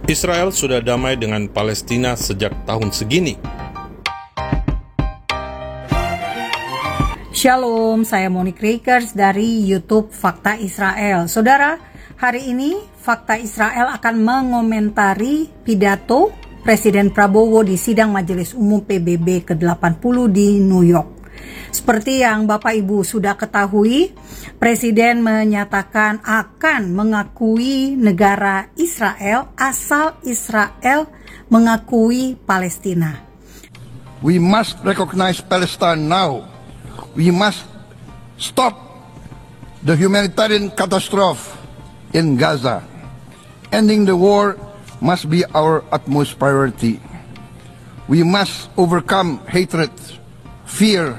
Israel sudah damai dengan Palestina sejak tahun segini. Shalom, saya Monique Rakers dari YouTube Fakta Israel. Saudara, hari ini Fakta Israel akan mengomentari pidato Presiden Prabowo di sidang Majelis Umum PBB ke-80 di New York. Seperti yang Bapak Ibu sudah ketahui, Presiden menyatakan akan mengakui negara Israel asal Israel mengakui Palestina. We must recognize Palestine now. We must stop the humanitarian catastrophe in Gaza. Ending the war must be our utmost priority. We must overcome hatred, fear.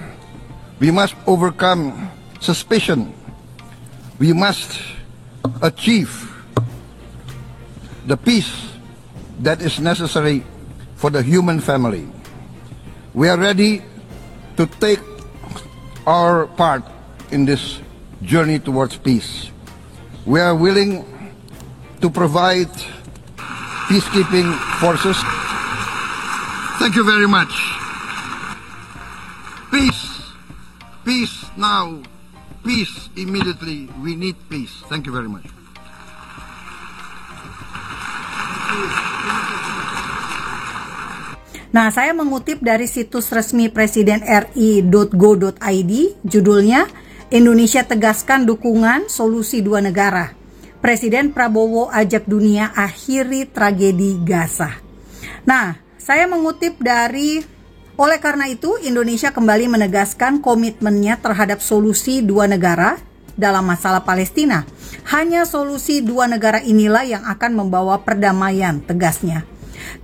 We must overcome suspicion. We must achieve the peace that is necessary for the human family. We are ready to take our part in this journey towards peace. We are willing to provide peacekeeping forces. Thank you very much. Peace. Peace now. Peace immediately. We need peace. Thank you very much. Nah, saya mengutip dari situs resmi Presiden ri.go.id, judulnya Indonesia tegaskan dukungan solusi dua negara. Presiden Prabowo ajak dunia akhiri tragedi Gaza. Nah, saya mengutip dari oleh karena itu, Indonesia kembali menegaskan komitmennya terhadap solusi dua negara dalam masalah Palestina. Hanya solusi dua negara inilah yang akan membawa perdamaian, tegasnya.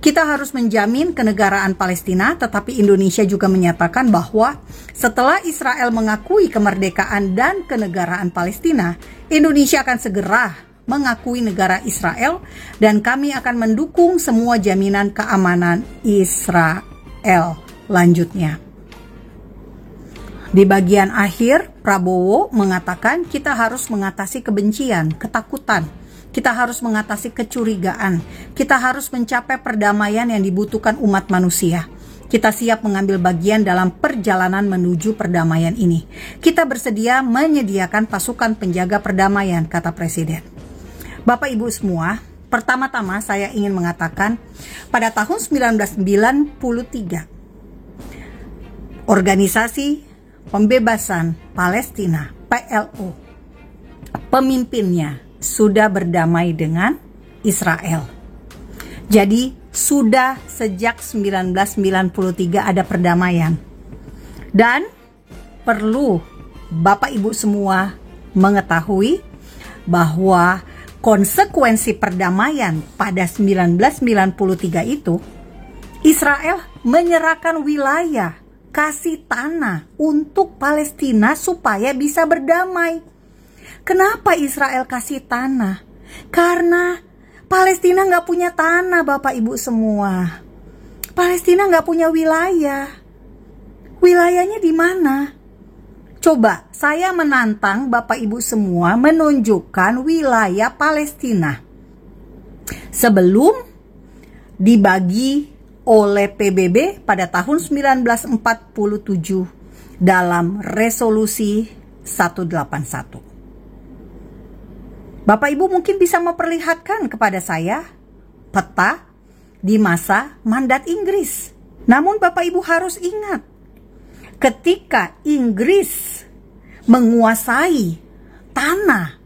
Kita harus menjamin kenegaraan Palestina, tetapi Indonesia juga menyatakan bahwa setelah Israel mengakui kemerdekaan dan kenegaraan Palestina, Indonesia akan segera mengakui negara Israel dan kami akan mendukung semua jaminan keamanan Israel. Lanjutnya, di bagian akhir Prabowo mengatakan kita harus mengatasi kebencian, ketakutan, kita harus mengatasi kecurigaan, kita harus mencapai perdamaian yang dibutuhkan umat manusia. Kita siap mengambil bagian dalam perjalanan menuju perdamaian ini. Kita bersedia menyediakan pasukan penjaga perdamaian, kata Presiden. Bapak Ibu semua, pertama-tama saya ingin mengatakan pada tahun 1993 Organisasi Pembebasan Palestina (PLO), pemimpinnya sudah berdamai dengan Israel. Jadi sudah sejak 1993 ada perdamaian. Dan perlu Bapak Ibu semua mengetahui bahwa konsekuensi perdamaian pada 1993 itu Israel menyerahkan wilayah, kasih tanah untuk Palestina supaya bisa berdamai. Kenapa Israel kasih tanah? Karena Palestina nggak punya tanah, Bapak Ibu semua. Palestina nggak punya wilayah. Wilayahnya di mana? Coba saya menantang Bapak Ibu semua menunjukkan wilayah Palestina sebelum dibagi oleh PBB pada tahun 1947 dalam resolusi 181. Bapak Ibu mungkin bisa memperlihatkan kepada saya peta di masa mandat Inggris. Namun Bapak Ibu harus ingat, ketika Inggris menguasai tanah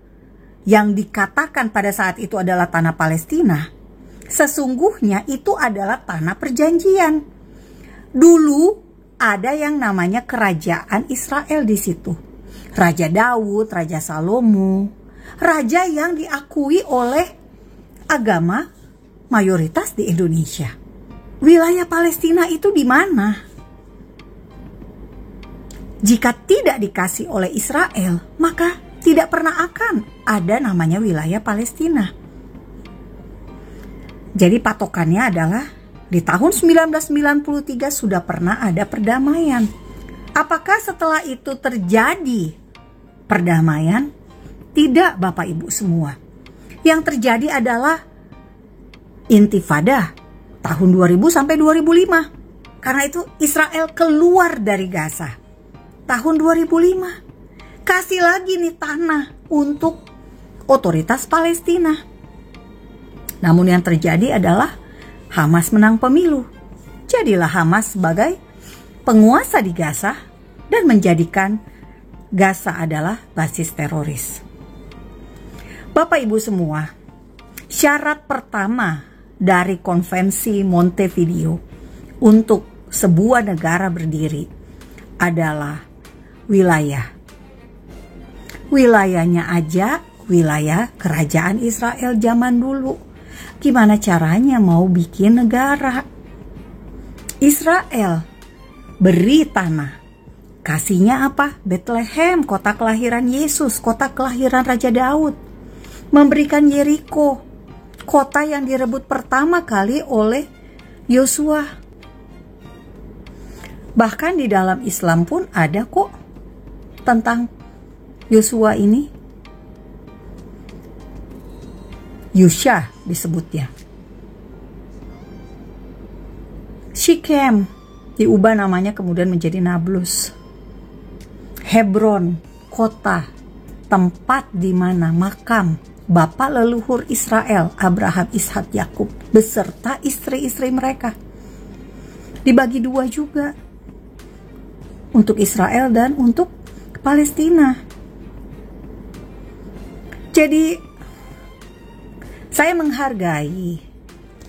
yang dikatakan pada saat itu adalah tanah Palestina, sesungguhnya itu adalah tanah perjanjian. Dulu ada yang namanya kerajaan Israel di situ. Raja Daud, Raja Salomo, raja yang diakui oleh agama mayoritas di Indonesia. Wilayah Palestina itu di mana? Jika tidak dikasih oleh Israel, maka tidak pernah akan ada namanya wilayah Palestina. Jadi patokannya adalah di tahun 1993 sudah pernah ada perdamaian. Apakah setelah itu terjadi perdamaian? Tidak, Bapak Ibu semua. Yang terjadi adalah Intifada tahun 2000 sampai 2005. Karena itu Israel keluar dari Gaza tahun 2005. Kasih lagi nih tanah untuk otoritas Palestina. Namun yang terjadi adalah Hamas menang pemilu. Jadilah Hamas sebagai penguasa di Gaza dan menjadikan Gaza adalah basis teroris. Bapak Ibu semua, syarat pertama dari Konvensi Montevideo untuk sebuah negara berdiri adalah wilayah. Wilayahnya aja wilayah kerajaan Israel zaman dulu. Gimana caranya mau bikin negara? Israel beri tanah. Kasihnya apa? Bethlehem, kota kelahiran Yesus, kota kelahiran Raja Daud. Memberikan Yeriko, kota yang direbut pertama kali oleh Yosua. Bahkan di dalam Islam pun ada kok tentang Yosua ini. Yusha disebutnya. Shikem diubah namanya kemudian menjadi Nablus. Hebron, kota, tempat di mana makam bapak leluhur Israel, Abraham, Ishak, Yakub beserta istri-istri mereka. Dibagi dua juga, untuk Israel dan untuk Palestina. Jadi saya menghargai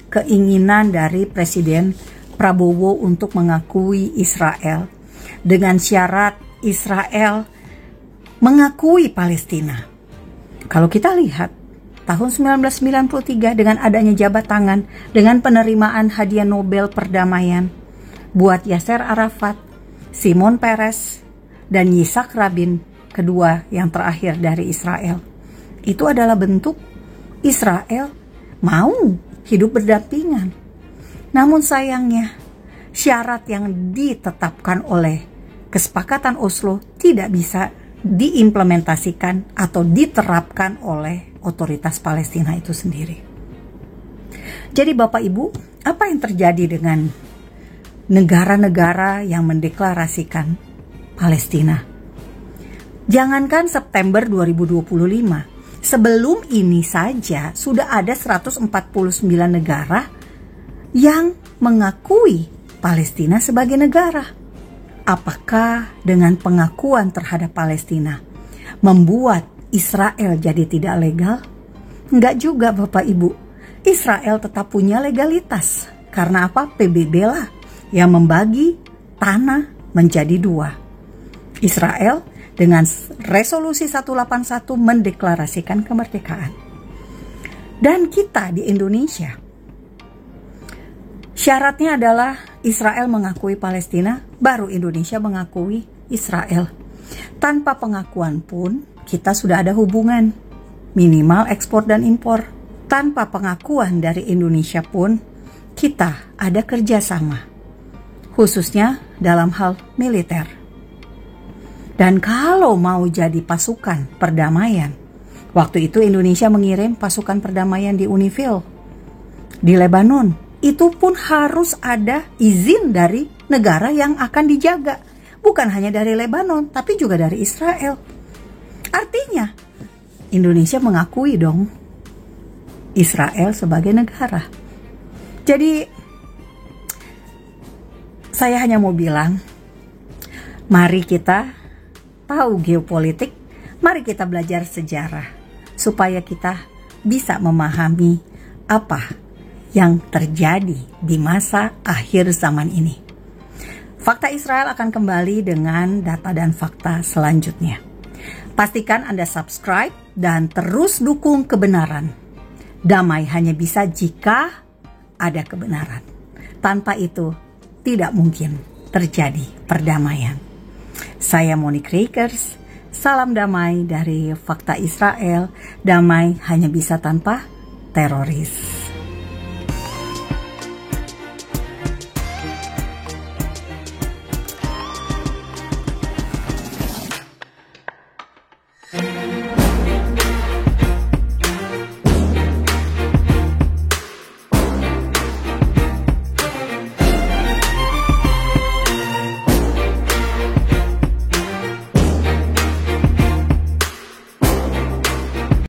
keinginan dari Presiden Prabowo untuk mengakui Israel dengan syarat Israel mengakui Palestina. Kalau kita lihat tahun 1993 dengan adanya jabat tangan dengan penerimaan hadiah Nobel perdamaian buat Yasser Arafat, Shimon Peres, dan Yitzhak Rabin, kedua yang terakhir dari Israel. Itu adalah bentuk Israel mau hidup berdampingan. Namun sayangnya syarat yang ditetapkan oleh Kesepakatan Oslo tidak bisa diimplementasikan atau diterapkan oleh otoritas Palestina itu sendiri. Jadi Bapak Ibu, apa yang terjadi dengan negara-negara yang mendeklarasikan Palestina? Jangankan September 2025, sebelum ini saja sudah ada 149 negara yang mengakui Palestina sebagai negara. Apakah dengan pengakuan terhadap Palestina membuat Israel jadi tidak legal? Enggak juga Bapak Ibu. Israel tetap punya legalitas. Karena apa? PBB lah yang membagi tanah menjadi dua. Israel dengan resolusi 181 mendeklarasikan kemerdekaan. Dan kita di Indonesia, syaratnya adalah Israel mengakui Palestina, baru Indonesia mengakui Israel. Tanpa pengakuan pun kita sudah ada hubungan, minimal ekspor dan impor. Tanpa pengakuan dari Indonesia pun kita ada kerjasama, khususnya dalam hal militer. Dan kalau mau jadi pasukan perdamaian, waktu itu Indonesia mengirim pasukan perdamaian di UNIFIL di Lebanon. Itu pun harus ada izin dari negara yang akan dijaga. Bukan hanya dari Lebanon, tapi juga dari Israel. Artinya, Indonesia mengakui dong Israel sebagai negara. Jadi, saya hanya mau bilang, mari kita tahu geopolitik, mari kita belajar sejarah, supaya kita bisa memahami apa yang terjadi di masa akhir zaman ini. Fakta Israel akan kembali dengan data dan fakta selanjutnya. Pastikan Anda subscribe dan terus dukung kebenaran. Damai hanya bisa jika ada kebenaran. Tanpa itu tidak mungkin terjadi perdamaian. Saya Monique Rakers, salam damai dari Fakta Israel. Damai hanya bisa tanpa teroris.